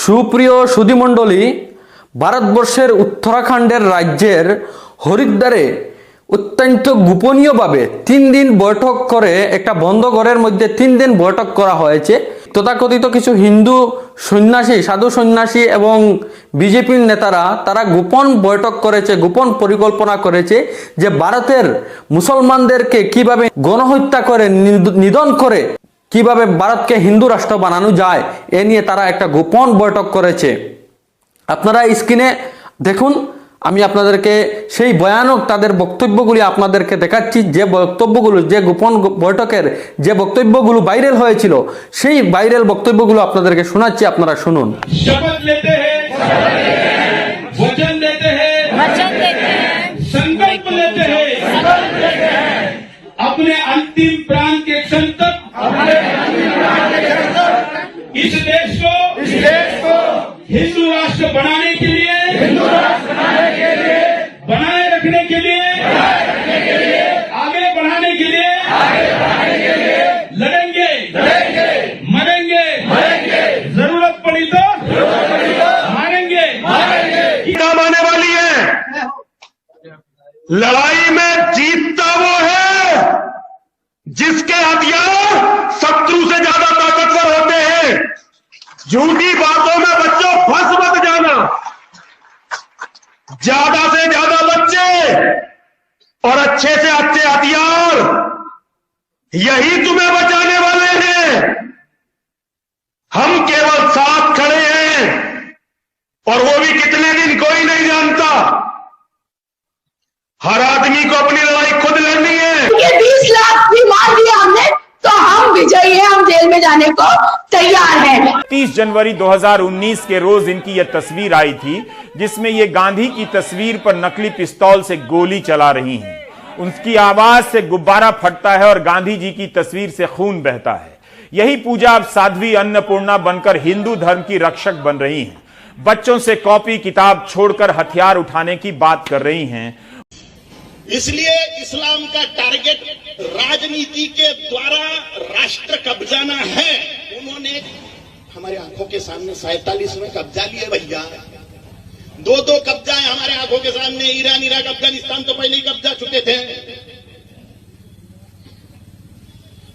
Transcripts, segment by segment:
সুপ্রিয় সুধীমণ্ডলী, ভারতবর্ষের উত্তরাখণ্ডের রাজ্যের হরিদ্বারে অত্যন্ত গোপনীয়ভাবে 3 দিন বৈঠক করে একটা বন্ধ ঘরের মধ্যে 3 দিন বৈঠক করা হয়েছে। তথাকথিত কিছু হিন্দু সন্ন্যাসী, সাধু সন্ন্যাসী এবং বিজেপির নেতারা তারা গোপন বৈঠক করেছে, গোপন পরিকল্পনা করেছে যে ভারতের মুসলমানদেরকে কিভাবে গণহত্যা করে, নিধন করে কিভাবে ভারতকে হিন্দু রাষ্ট্র বানানো যায় এ নিয়ে তারা একটা গোপন বৈঠক করেছে। আপনারা স্ক্রিনে দেখুন, আমি আপনাদেরকে সেই ভয়ানক তাদের বক্তব্যগুলি আপনাদেরকে দেখাচ্ছি। যে বক্তব্যগুলো, যে গোপন বৈঠকের যে বক্তব্যগুলো ভাইরাল হয়েছিল, সেই ভাইরাল বক্তব্যগুলো আপনাদেরকে শোনাচ্ছি, আপনারা শুনুন। शपथ लेते हैं, वचन देते हैं, संकल्प लेते हैं, अपने अंतिम प्राण के क्षण तक इस देश को हिंदू राष्ट्र बनाने के लिए, बनाए रखने के लिए, आगे बढ़ाने के लिए लड़ेंगे, मरेंगे, जरूरत पड़ी तो मारेंगे। काम आने वाली है। लड़ाई में जीतता वो है जिसके हथियार शत्रु से ज्यादा ताकतवर होते हैं। झूठी बातों में बच्चों फंस मत जाना। ज्यादा से ज्यादा बच्चे और अच्छे से अच्छे हथियार, यही तुम्हें बचाने वाले हैं। हम केवल साथ खड़े हैं और वो भी कितने दिन कोई नहीं जानता। हर आदमी को अपनी लड़ाई खुद लड़नी है। 20 लाख भी मार दिया हमने तो हम विजयी हैं, हम जेल में जाने को तैयार हैं। 30 जनवरी 2019 के रोज इनकी यह तस्वीर आई थी जिसमें ये गांधी की तस्वीर पर नकली पिस्तौल से गोली चला रही हैं। उनकी आवाज से गुब्बारा फटता है और गांधी जी की तस्वीर से खून बहता है। यही पूजा अब साध्वी अन्नपूर्णा बनकर हिंदू धर्म की रक्षक बन रही हैं। बच्चों से कॉपी किताब छोड़कर हथियार उठाने की बात कर रही हैं। इसलिए इस्लाम का टारगेट राजनीति के द्वारा राष्ट्र कब्जाना है। उन्होंने हमारे आंखों के सामने 47 में कब्जा लिए भैया, 2 कब्जा है हमारे आंखों के सामने। ईरान, इराक, अफगानिस्तान तो पहले ही कब्जा चुके थे।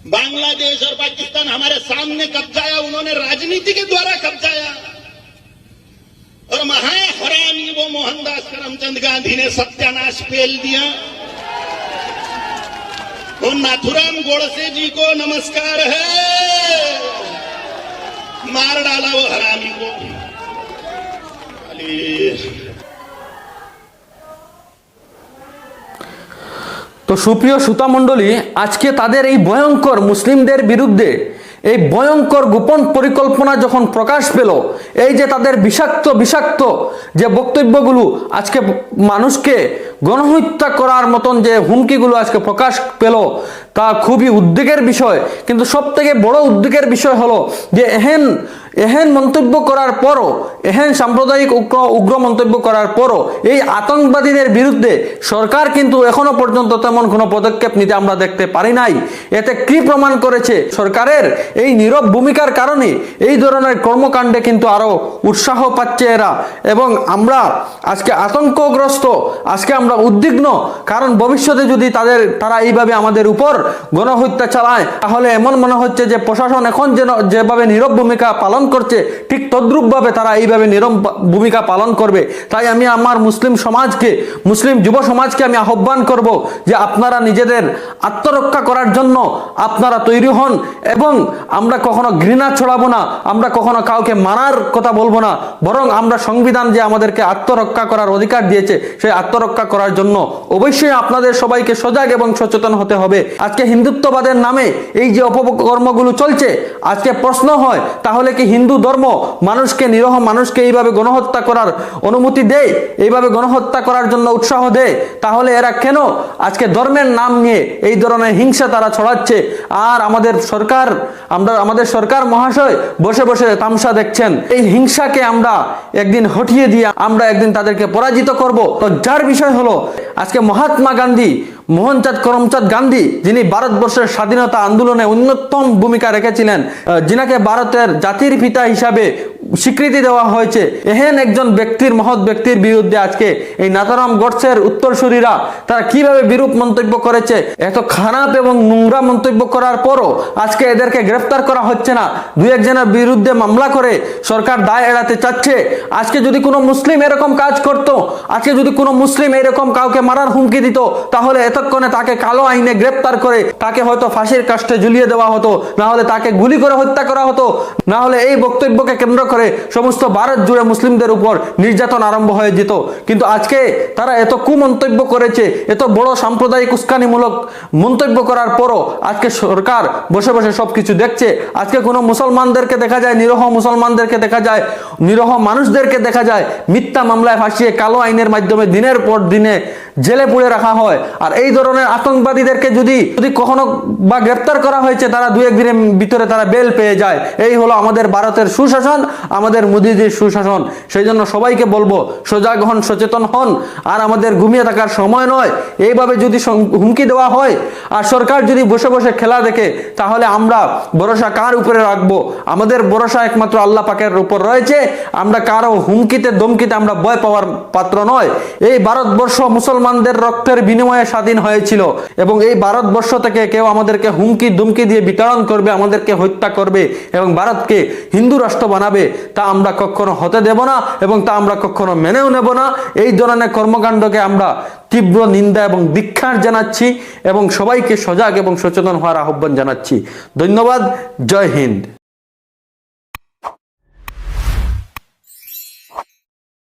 बांग्लादेश और पाकिस्तान हमारे सामने कब्जाया, उन्होंने राजनीति के द्वारा कब्जाया। और महाहरामी वो मोहनदास करमचंद गांधी ने सत्यानाश पेल दिया। और नाथुराम गोडसे जी को नमस्कार है, मार डाला वो हरामी को। তো সুপ্রিয় শ্রোতা মণ্ডলী, আজকে তাদের এই ভয়ঙ্কর মুসলিমদের বিরুদ্ধে এই ভয়ঙ্কর গোপন পরিকল্পনা যখন প্রকাশ পেল, এই যে তাদের বিষাক্ত যে বক্তব্যগুলো আজকে মানুষকে গণহত্যা করার মতন যে হুমকিগুলো আজকে প্রকাশ পেল, তা খুবই উদ্বেগের বিষয়। কিন্তু সবথেকে বড় উদ্বেগের বিষয় হলো যে এহেন মন্তব্য করার পরও, এহেন সাম্প্রদায়িক উগ্র মন্তব্য করার পরও এই আতঙ্কবাদীদের বিরুদ্ধে সরকার কিন্তু এখনো পর্যন্ত তেমন কোনো পদক্ষেপ নিতে আমরা দেখতে পারি নাই। এতে কি প্রমাণ করেছে? সরকারের এই নীরব ভূমিকার কারণে এই ধরনের কর্মকাণ্ডে কিন্তু আরো উৎসাহ পাচ্ছে এরা। এবং আমরা আজকে আতঙ্কগ্রস্ত, আজকে আমরা উদ্বিগ্ন, কারণ ভবিষ্যতে যদি তারা এইভাবে আমাদের উপর গণহত্যা চালায়, তাহলে এমন মনে হচ্ছে যে প্রশাসন এখন যেভাবে নীরব ভূমিকা পালন করছে, ঠিক তদ্রূপভাবে তারা এইভাবে নীরব ভূমিকা পালন করবে। তাই আমি আমার মুসলিম সমাজকে, মুসলিম যুব সমাজকে আমি আহ্বান করব যে আপনারা নিজেদের আত্মরক্ষা করার জন্য আপনারা তৈরি হন। এবং আমরা কখনো ঘৃণা ছড়াবো না, আমরা কখনো কাউকে মারার কথা বলবো না, বরং আমরা সংবিধান যে আমাদেরকে আত্মরক্ষা করার অধিকার দিয়েছে, সেই আত্মরক্ষা করার জন্য অবশ্যই আপনাদের সবাইকে সজাগ এবং সচেতন হতে হবে। আজকে হিন্দুত্ববাদের নামে এই যে অপকর্মগুলো চলছে, আজকে প্রশ্ন হয় তাহলে কি হিন্দু ধর্ম মানুষকে, নিরহ মানুষকে এইভাবে গণহত্যা করার অনুমতি দেয়, এইভাবে গণহত্যা করার জন্য উৎসাহ দেয়? তাহলে এরা কেন আজকে ধর্মের নাম নিয়ে এই ধরনের হিংসা তারা ছড়াচ্ছে? আর আমাদের সরকার মহাশয় বসে বসে তামসা দেখছেন। এই হিংসাকে আমরা একদিন হটিয়ে দিয়ে আমরা একদিন তাদেরকে পরাজিত করব। তো যার বিষয় হলো আজকে মহাত্মা গান্ধী, মোহনচাঁদ করমচাঁদ গান্ধী, যিনি ভারতবর্ষের স্বাধীনতা আন্দোলনে অন্যতম ভূমিকা রেখেছিলেন, যিনাকে ভারতের জাতির পিতা হিসাবে স্বীকৃতি দেওয়া হয়েছে। এহেন একজন ব্যক্তির, মহৎ ব্যক্তির বিরুদ্ধে আজকে এই নাথারাম গডসের উত্তরসূরিরা তারা কিভাবে বিরূপ মন্তব্য করেছে, এত খারাপ এবং নোংরা মন্তব্য করার পরও আজকে এদেরকে গ্রেফতার করা হচ্ছে না। দুই একজনের বিরুদ্ধে মামলা করে সরকার দায় এড়াতে চাচ্ছে। আজকে যদি কোনো মুসলিম এরকম কাজ করত, আজকে যদি কোনো মুসলিম এরকম কাউকে মারার হুমকি দিত, তাহলে এতক্ষণে তাকে কালো আইনে গ্রেফতার করে তাকে হয়তো ফাঁসির কাস্টে ঝুলিয়ে দেওয়া হতো, না হলে তাকে গুলি করে হত্যা করা হতো, না হলে এই বক্তব্যকে কেন্দ্র করে সমস্ত ভারত জুড়ে মুসলিমদের উপর নির্যাতন আরম্ভ হয়ে যেত। কিন্তু আজকে তারা এত কুমন্তব্য করেছে, এত বড় সাম্প্রদায়িক উস্কানিমূলক মন্তব্য করার পরও আজকে সরকার বসে বসে সবকিছু দেখছে। আজকে কোনো মুসলমানদেরকে দেখা যায়, নিরহ মুসলমানদেরকে দেখা যায়, নিরহ মানুষদেরকে দেখা যায় মিথ্যা মামলায় ফাঁসিয়ে কালো আইনের মাধ্যমে দিনের পর দিনে জেলে পুড়ে রাখা হয়। আর এই ধরনের আতঙ্কবাদীদেরকে যদি কখনো বা গ্রেফতার করা হয়েছে, তারা দু একদিনের ভিতরে তারা বেল পেয়ে যায়। এই হলো আমাদের ভারতের সুশাসন, আমাদের মোদিজির সুশাসন। সেই জন্য সবাইকে বলবো, সজাগ হন, সচেতন হন। আর আমাদের ঘুমিয়ে থাকার সময় নয়। এইভাবে যদি হুমকি দেওয়া হয় আর সরকার যদি বসে বসে খেলা দেখে, তাহলে আমরা ভরসা কার উপরে রাখবো? আমাদের ভরসা একমাত্র আল্লাহ পাকের উপর রয়েছে। আমরা কারো হুমকিতে দমকিতে আমরা ভয় পাওয়ার পাত্র নয়। এই ভারতবর্ষ মুসলমানদের রক্তের বিনিময়ে স্বাধীন হয়েছিল, এবং এই ভারতবর্ষ থেকে কেউ আমাদেরকে হুমকি দুমকি দিয়ে বিতাড়ন করবে, আমাদেরকে হত্যা করবে এবং ভারতকে হিন্দু রাষ্ট্র বানাবে, তা আমরা কখনো হতে দেব না, এবং তা আমরা কখনো মেনেও নেব না। এই ধরনের কর্মকাণ্ডকে আমরা তীব্র নিন্দা এবং ধিক্কার জানাচ্ছি এবং সবাইকে সজাগ এবং সচেতন হওয়ার আহ্বান জানাচ্ছি। ধন্যবাদ। জয় হিন্দ।